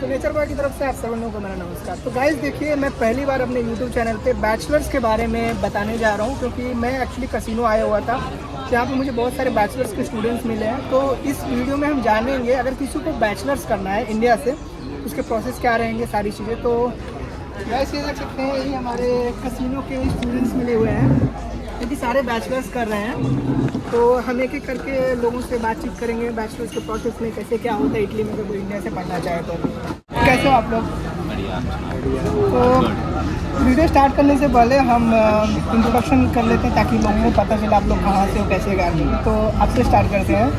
तो nature boy की तरफ से आप सभी लोगों को मेरा नमस्कार। तो गाइस देखिए, मैं पहली बार अपने यूट्यूब चैनल पे बैचलर्स के बारे में बताने जा रहा हूँ, क्योंकि मैं एक्चुअली कसिनो आया हुआ था, जहाँ पे मुझे बहुत सारे बैचलर्स के स्टूडेंट्स मिले हैं। तो इस वीडियो में हम जानेंगे, अगर किसी को बैचलर्स करना है इंडिया से, उसके प्रोसेस क्या रहेंगे, सारी चीज़ें। तो गाइस ये देख सकते हैं, ये हमारे कसिनो के स्टूडेंट्स मिले हुए हैं, क्योंकि सारे बैचलर्स कर रहे हैं। तो हम एक एक करके लोगों से बातचीत करेंगे बैचलर्स के प्रोसेस में, कैसे क्या होता है इटली में, अगर कोई इंडिया से पढ़ना चाहे तो। कैसे हो आप लोग? बढ़िया। तो वीडियो स्टार्ट करने से पहले हम इंट्रोडक्शन कर लेते हैं, ताकि लोगों को पता चले आप लोग कहाँ से हो, कैसे गए। तो आपसे स्टार्ट करते हैं।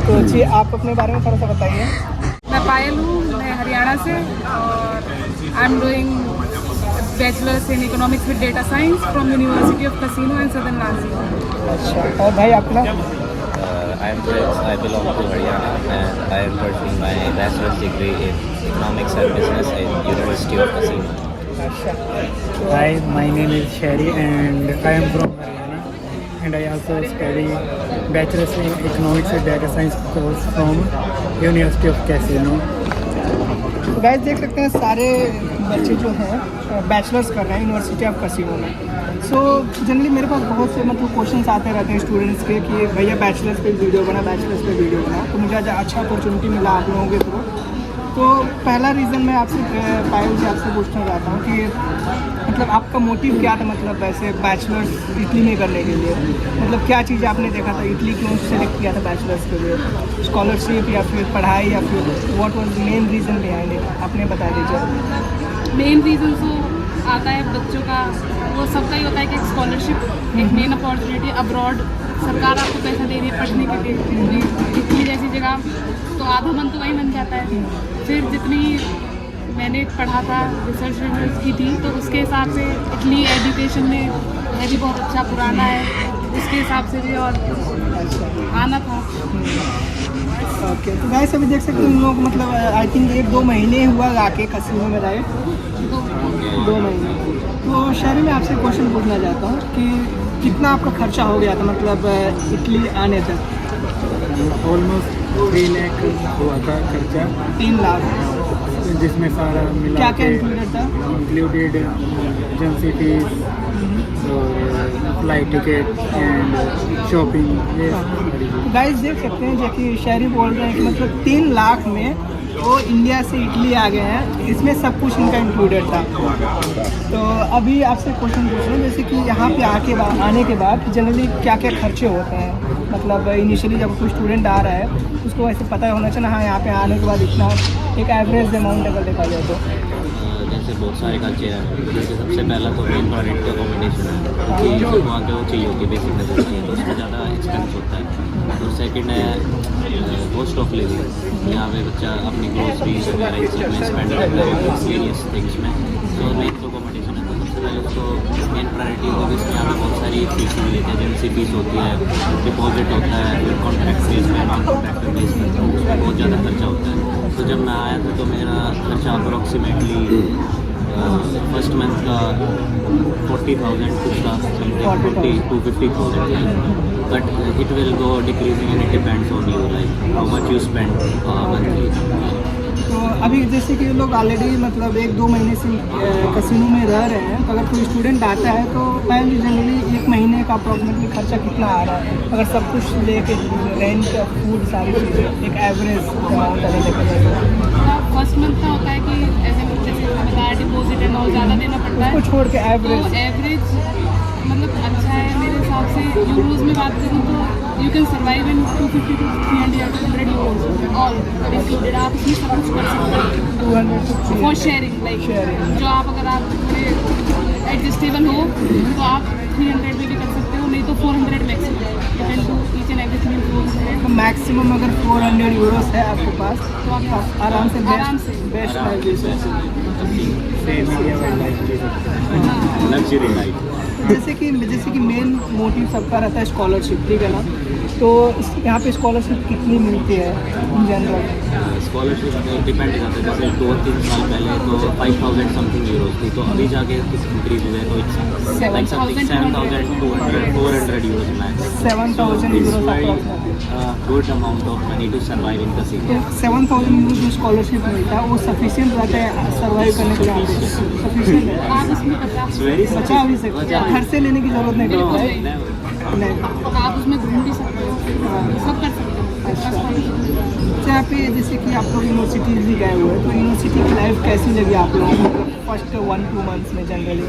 तो जी, आप अपने बारे में थोड़ा सा बताइए। मैं पायल हूँ, मैं हरियाणा से, और I am doing bachelors in economics with data science from university of casino and southern Nashik. अच्छा, और भाई अपना? I belong to Haryana and I am pursuing my bachelor's degree in economics and business in University of Kasino. अच्छा, Hi, my name is Sherry and I am from Haryana and I also study Bachelor's in Economics and Data Science course from University of Casino. तो guys देख सकते हैं, सारे बच्चे जो हैं bachelors कर रहे हैं यूनिवर्सिटी ऑफ कसिनो में। सो जनरली मेरे पास बहुत से क्वेश्चंस आते रहते हैं स्टूडेंट्स के, कि भैया बैचलर्स पे वीडियो बना, बैचलर्स पे वीडियो बना। तो मुझे आज अच्छा अपॉर्चुनिटी मिला आप लोगों के थ्रू। तो पहला रीज़न मैं आपसे पायल से आपसे पूछना चाहता हूँ कि मतलब आपका मोटिव क्या था, मतलब वैसे बैचलर्स इटली में करने के लिए, मतलब क्या चीज़ आपने देखा था, इटली क्यों सेलेक्ट किया था बैचलर्स के लिए? स्कॉलरशिप या फिर पढ़ाई, या फिर what was main reason behind it, आपने बता दीजिए। मेन रीज़न तो आता है बच्चों का, वो सबका ही होता है कि स्कॉलरशिप एक मेन अपॉर्चुनिटी, अब्रॉड सरकार आपको पैसा दे रही है पढ़ने के लिए इटली जैसी जगह, तो आधा मन तो वही बन जाता है। फिर जितनी मैंने पढ़ा था, रिसर्च की थी, तो उसके हिसाब से इटली एजुकेशन में है भी बहुत अच्छा, पुराना है, उसके हिसाब से भी और आना था। ओके, तो गाइस अभी देख सकते हैं उन लोगों को, मतलब आई थिंक 1-2 महीने हुआ आके कसिनो में, राइट? 2 महीने। तो शहरी में आपसे क्वेश्चन पूछना चाहता हूँ कि कितना आपका खर्चा हो गया था, मतलब इटली आने तक? Almost 3 lakh हुआ था खर्चा, 3 लाख, जिसमें सारा मिला क्या क्या के इंक्लूडेड था? इंक्लूडेड एजेंसी फीस और फ्लाइट टिकट एंड शॉपिंग, ये तो गाइस देख सकते हैं, जैसे शहरी बोल रहे हैं कि मतलब 3 लाख में वो इंडिया से इटली आ गए हैं, इसमें सब कुछ इनका इंक्लूडेड था। तो अभी आपसे क्वेश्चन पूछ रहे हैं, जैसे कि यहाँ पे आने के बाद जनरली क्या क्या खर्चे होते हैं, मतलब इनिशियली जब कोई स्टूडेंट आ रहा है उसको ऐसे पता होना चाहिए, हाँ यहाँ पे आने के बाद इतना एक एवरेज अमाउंट अगर देखा जाए तो। जैसे बहुत सारे कल्चर हैं, जैसे सबसे पहला तो मेन प्रोडक्ट का कॉम्बिनेशन है, कि सबको आगे वो चाहिए होती है, बेसिक नेसेसिटी, तो उसमें ज़्यादा एक्सपेंस होता है। और सेकंड है कॉस्ट ऑफ लिविंग, यहाँ पे बच्चा अपनी ग्रोसरीज वगैरह इन सब में स्पेंड करता है सीरियस थिंग्स में। तो मेन तो कॉम्पिटिशन है, तो सबसे पहले उसको मेन प्रायोरिटी होगी, इसमें यहाँ पे बहुत सारी फीस मिली है, एजेंसी फीस होती है, डिपॉजिट होता है, फिर कॉन्ट्रैक्ट बेस में, नॉन कॉन्ट्रैक्ट बेस में, तो उसमें बहुत ज़्यादा खर्चा होता है। तो जब मैं आया था तो मेरा खर्चा अप्रोक्सीमेटली फर्स्ट मंथ का 40,000 कुछ था, 40 to 50,000, but it will go decreasing and it depends on you, like how much you spend monthly. तो अभी जैसे कि लोग ऑलरेडी मतलब 1-2 महीने से कसिनो में रह रहे हैं, तो अगर कोई स्टूडेंट आता है तो पहले जनरली 1 महीने का अप्रॉक्सीमेटली खर्चा कितना आ रहा है, अगर सब कुछ लेके रेंट, फूड, सारी चीज़ें, एक एवरेज अमाउंट अगर देखा जाए? फर्स्ट मंथ का होता है कि ऐसे जैसे बताया डिपॉजिट है और ज़्यादा देना पड़ता है, उसको छोड़ के तो एवरेज एवरेज मतलब अच्छा है मेरे हिसाब से। यूरोज में बात करूँ तो you can survive in 250 to 300 euros all included, आप इसमें सब कुछ कर सकते हैं 200 फॉर शेयरिंग, लाइक जो आप अगर आप एडजस्टेबल हो तो आप 300 में भी कर सकते हो, नहीं तो 400 maximum, you can do each and everything. तो मैक्सिमम अगर 400 यूरोस है आपके पास, तो आप आराम से आराम से बेस्ट लग्जरी लाइफ। जैसे कि मेन मोटिव सबका रहता है स्कॉलरशिप, ठीक है ना? तो यहाँ पे स्कॉलरशिप कितनी मिलती है इन जनरल? स्कॉलरशिप डिपेंड करता है, जैसे 2-3 साल पहले तो 5,000 समथिंग यूरोज थी, तो अभी जाके कुछ इंक्रीज हुए तो it's like something 7,200-400 euros max. 7,000 It's euros very approximately. good amount of money to survive in casino. तो 7,000 यूरोज में स्कॉलरशिप मिलता है, वो सफिशिएंट रहता है सर्वाइव करने के लिए? सफिशिएंट है, आप उसमें बचा It's very बचा भी सकते हैं, घर से लेने की जरूरत नहीं पड़ती है. never. नहीं. आप उसमें घूम भी सकते हो, सब कर सकते हो. अच्छा, यहाँ पे जैसे कि आप लोग यूनिवर्सिटीज़ भी गए हुए हैं, तो यूनिवर्सिटी की लाइफ कैसी लगी आप लोगों को फर्स्ट 1-2 मंथ्स में जनरली?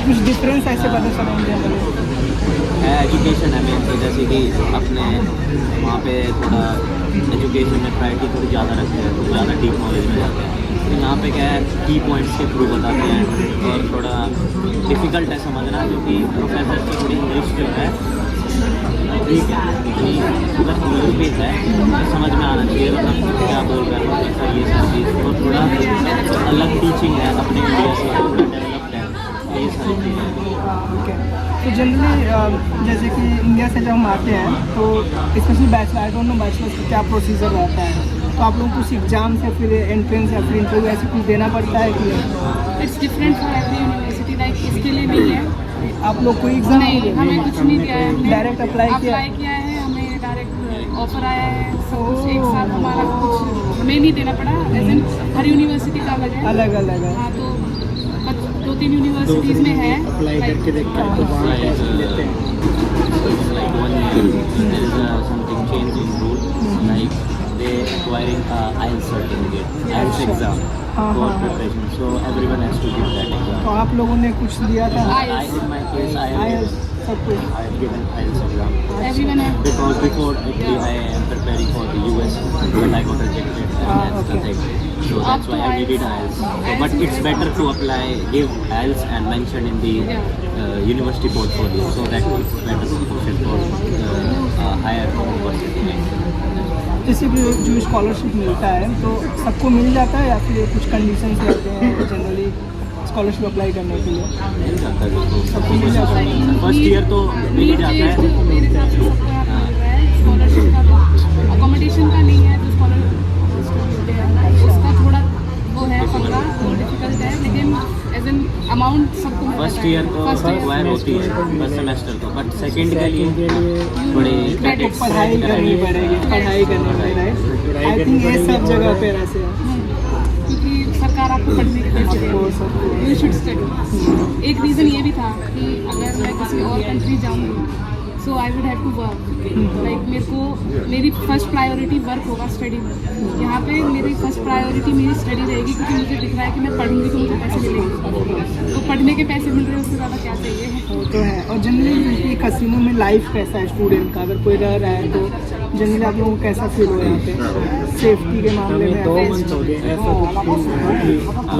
कुछ डिफरेंस ऐसे पता चला जनरली? है एजुकेशन है मेन, तो जैसे कि अपने वहाँ पे थोड़ा एजुकेशन में प्रायोरिटी थोड़ी ज़्यादा रखते हैं, तो ज़्यादा डीप नॉलेज में जाते हैं. तो यहाँ पे क्या है, की पॉइंट्स के थ्रू बताते हैं, और थोड़ा डिफ़िकल्ट है समझना, क्योंकि प्रोफेसर की थोड़ी इंग्लिश जो है ठीक है, इतनी अगर इंग्लिश भी है तो समझ में आना चाहिए, मतलब क्या बोल रहे हैं कैसा ये सब चीज़, और थोड़ा अलग टीचिंग है अपने इंडिया से, थोड़ा डेवलप्ड है, तो ये सारी चीज़ें हैं. ओके, तो जनरली जैसे कि इंडिया से जब हम आते हैं तो specially bachelor, I don't know bachelors का क्या प्रोसीजर रहता है, तो आप लोग कुछ एग्जाम या फिर एंट्रेंस या फिर इंटरव्यू ऐसे कुछ देना पड़ता है कि नहीं? It's different for every university, like इसके लिए नहीं है. आप लोग कोई एग्जाम नहीं, हमें कुछ नहीं दिया है. हमने डायरेक्ट अप्लाई किया किया है, हमें डायरेक्ट ऑफर आया है, सब कुछ एक साथ हमारा कुछ हमें नहीं देना पड़ा. एज इन हर यूनिवर्सिटी का अलग है. अलग अलग है. हाँ, तो 2-3 यूनिवर्सिटीज़ में है. अप्लाई करके देखते हैं तो वहाँ टेस्ट लेते हैं. Like 1 year, there is something change in rule, like they acquiring IELTS certificate, IELTS exam हाँ, for हाँ, हाँ. preparation. So everyone has to give that exam. तो आप लोगों ने कुछ दिया था? In my case, I सब कुछ. have given IELTS exam. Everyone है. Because before actually I am preparing for the US, but I got rejected, and that's the okay. thing. So that's why I needed IELTS. So, but it's better to apply, give IELTS and mention in the university portfolio, so that it's better to push it for higher university. जैसे कि जो scholarship मिलता है तो सबको मिल जाता है या फिर कुछ कंडीशंस रहते हैं जनरली स्कॉलरशिप अप्लाई करने के लिए? मिल जाता है बिल्कुल. सबको मिल जाता है. फर्स्ट ईयर तो मिल ही जाता है. मेरे हिसाब से सबको यहाँ पे मिल रहा है. स्कॉलरशिप का अकोमोडेशन का नहीं है, जो स्कॉलरशिप उसका थोड़ा वो है, पंगा वो डिफिकल्ट है, लेकिन एज एन अमाउंट सबको मिल फर्स्ट जाता है. ईयर तो रिक्वायर होती है फर्स्ट सेमेस्टर तो, बट सेकेंड के लिए थोड़ी क्रेडिट्स पढ़ाई करनी पड़ेगी, पढ़ाई करनी पड़ेगी. आई थिंक ये सब जगह पे ऐसे है, क्योंकि सरकार आपको पढ़ने के पैसे दे रही है. You should study. एक रीज़न ये भी था कि अगर मैं किसी और कंट्री जाऊँगी so I would have to work. Like मेरे को मेरी फर्स्ट प्रायोरिटी वर्क होगा, स्टडी में. यहाँ पे मेरी फर्स्ट प्रायोरिटी मेरी स्टडी रहेगी, क्योंकि मुझे दिख रहा है कि मैं पढ़ूंगी तो मुझे पैसे मिलेंगे. तो पढ़ने के पैसे मिल रहे हैं, उससे ज़्यादा क्या चाहिए. वो तो है. और जनरली कसिनो में लाइफ कैसा है स्टूडेंट का, अगर कोई रह रहा है तो जनरली आप लोगों को कैसा फील हो यहाँ पे सेफ्टी के मामले में? 2 मंथ हो गए ऐसा कुछ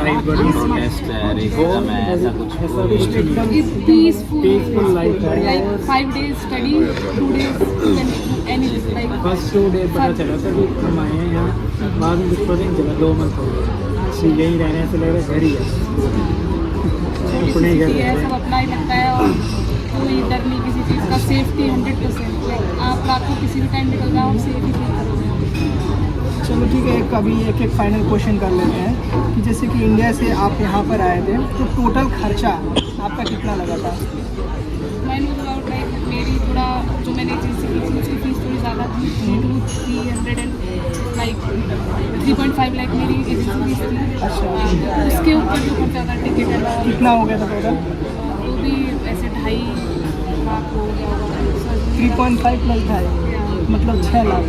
लाइफ बड़ी प्रोटेस्ट है, रेसिज्म है, ऐसा कुछ पीसफुल लाइफ है. Like 5 days study, 2 days any like. First 2 day पता चला था कि हम आए हैं यहाँ, बाद में कुछ पता नहीं चला. 2 मंथ हो गए यहीं रहने से लग रहा है घर ही है, अपने घर है, सब अपना ही लगता है, और कोई डर नहीं किसी चीज़ का. सेफ्टी 100%. लाइक आप रात को किसी भी टाइम निकल जाओ, आप सेफ ही फील करोगे. चलो ठीक है, अभी एक फाइनल क्वेश्चन कर लेते हैं कि जैसे कि इंडिया से आप यहाँ पर आए थे तो टोटल खर्चा आपका कितना लगा था? मैंने अबाउट लाइक मेरी थोड़ा जो मैंने एजेंसी की थी उसकी फीस थोड़ी ज़्यादा थी. 300 एंड लाइक 3.5 लाख मेरी एजेंसी फीस थी. उसके ऊपर जो खर्चा था टिकट है कितना हो गया था टोटल? वो भी ऐसे 2.5 लाख हो गया होगा. 3.5 प्लस 2.5 मतलब 6 लाख.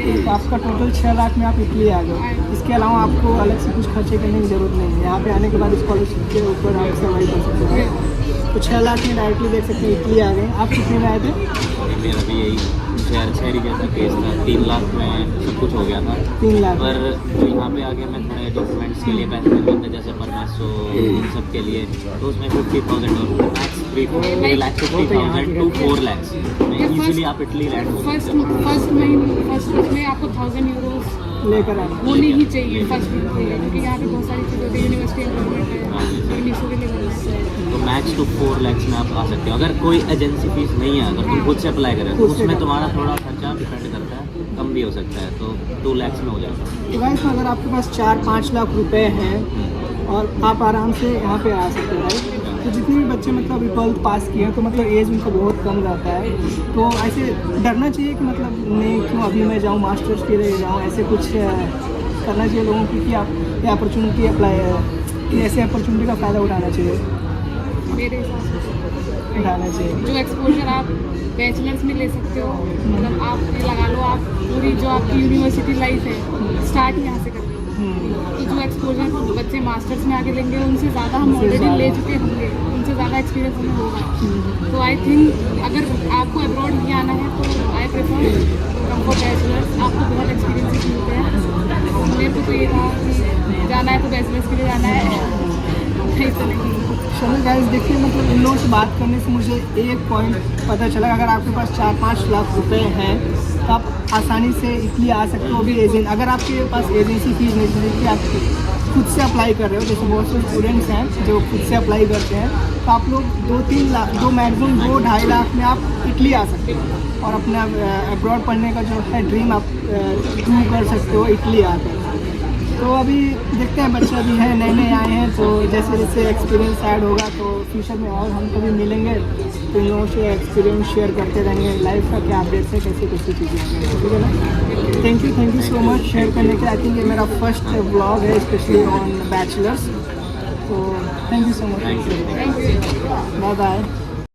तो आपका टोटल 6 लाख में आप इटली आ गए. इसके अलावा आपको अलग से कुछ खर्चे करने की ज़रूरत नहीं है. यहाँ पे आने के बाद स्कॉलरशिप के ऊपर आप सर्वाइव कर सकते हैं. तो 6 लाख में डायरेक्टली देख सकते हैं इटली आ गए. आप कितने में आए थे? मेरा भी यही शहरी जैसा केस था. 3 लाख में सब कुछ हो गया था. 3 लाख. पर जो यहाँ पे आगे मैं थोड़े डॉक्यूमेंट्स के लिए पैसे मिल जाते जैसे परमासो इन सब के लिए, तो उसमें 50,000 और मैक्स 3,50,000 to 4 lakhs में इजीली आप इटली लैंड हो सकते हो. फर्स्ट में आपको 1,000 यूरोज लेकर आए होनी ही चाहिए फर्स्ट क्योंकि यहाँ पे बहुत सारी चीज़ें होती है, यूनिवर्सिटी इम्प्रूवमेंट हाँ जी, है, इंग्लिश के लेवल है। तो मैक्स टू 4 lakhs में आप आ सकते हो। अगर कोई एजेंसी फीस नहीं है, अगर तुम खुद से अप्लाई करें तो खुद से उसमें कर। तुम्हारा थोड़ा खर्चा डिपेंड करता है, कम भी हो सकता है, तो 2 lakhs में हो जाएगा। तो गाइस अगर आपके पास 4-5 लाख रुपए हैं और आप आराम से यहाँ पे आ सकते हो राइट। तो जितने भी बच्चे मतलब अभी 12th पास किए हैं तो मतलब एज उनका बहुत कम रहता है, तो ऐसे डरना चाहिए कि मतलब नहीं क्यों अभी मैं जाऊँ मास्टर्स के लिए जाऊँ, ऐसे कुछ करना चाहिए लोगों को कि आप ये अपॉर्चुनिटी अप्लाई ऐसे अपॉर्चुनिटी का फ़ायदा उठाना चाहिए मेरे हिसाब से उठाना चाहिए। जो एक्सपोजर आप बैचलर्स में ले सकते हो, मतलब आप ये लगा लो आप पूरी जो आपकी यूनिवर्सिटी लाइफ है स्टार्ट ही यहाँ से करते हो। तो जो एक्सपोजर बच्चे मास्टर्स में आगे लेंगे उनसे ज़्यादा हम उनसे ऑलरेडी ले ज़्यादा। चुके होंगे, उनसे ज़्यादा एक्सपीरियंस हमें होगा। तो आई थिंक अगर आपको अब्रॉड नहीं आना है तो I prefer come for bachelors, आपको बहुत एक्सपीरियंसेस मिलते हैं। मेरे को तो ये था कि जाना है तो बैचलर्स के लिए जाना है, नहीं तो नहीं। चलो गाइस देखिए मतलब इन लोगों से बात करने से मुझे एक पॉइंट पता चला, अगर आपके पास 4-5 लाख रुपए हैं तो आप आसानी से इटली आ सकते हो। भी एजेंट अगर आपके पास एजेंसी फीस नहीं चाहिए कि आप खुद से अप्लाई कर रहे हो, जैसे बहुत से स्टूडेंट्स हैं जो खुद से अप्लाई करते हैं, तो आप लोग 2-3 लाख मैक्सिमम 2-2.5 लाख में आप इटली आ सकते हो और अपना अब्रॉड पढ़ने का जो है ड्रीम आप प्रूव कर सकते हो इटली आकर। तो अभी देखते हैं, बच्चे अभी हैं नए आए हैं, तो जैसे जैसे एक्सपीरियंस ऐड होगा तो फ्यूचर में और हम कभी मिलेंगे तो इन लोगों से एक्सपीरियंस शेयर करते रहेंगे, लाइफ का क्या अपडेट्स है, कैसे कैसी चीज़ें हैं, ठीक है ना। Thank you so much share करने के लिए। आई थिंक ये मेरा फर्स्ट व्लॉग है स्पेशली ऑन बैचलर्स, तो thank you so much, Thank you. Thank you. Bye bye.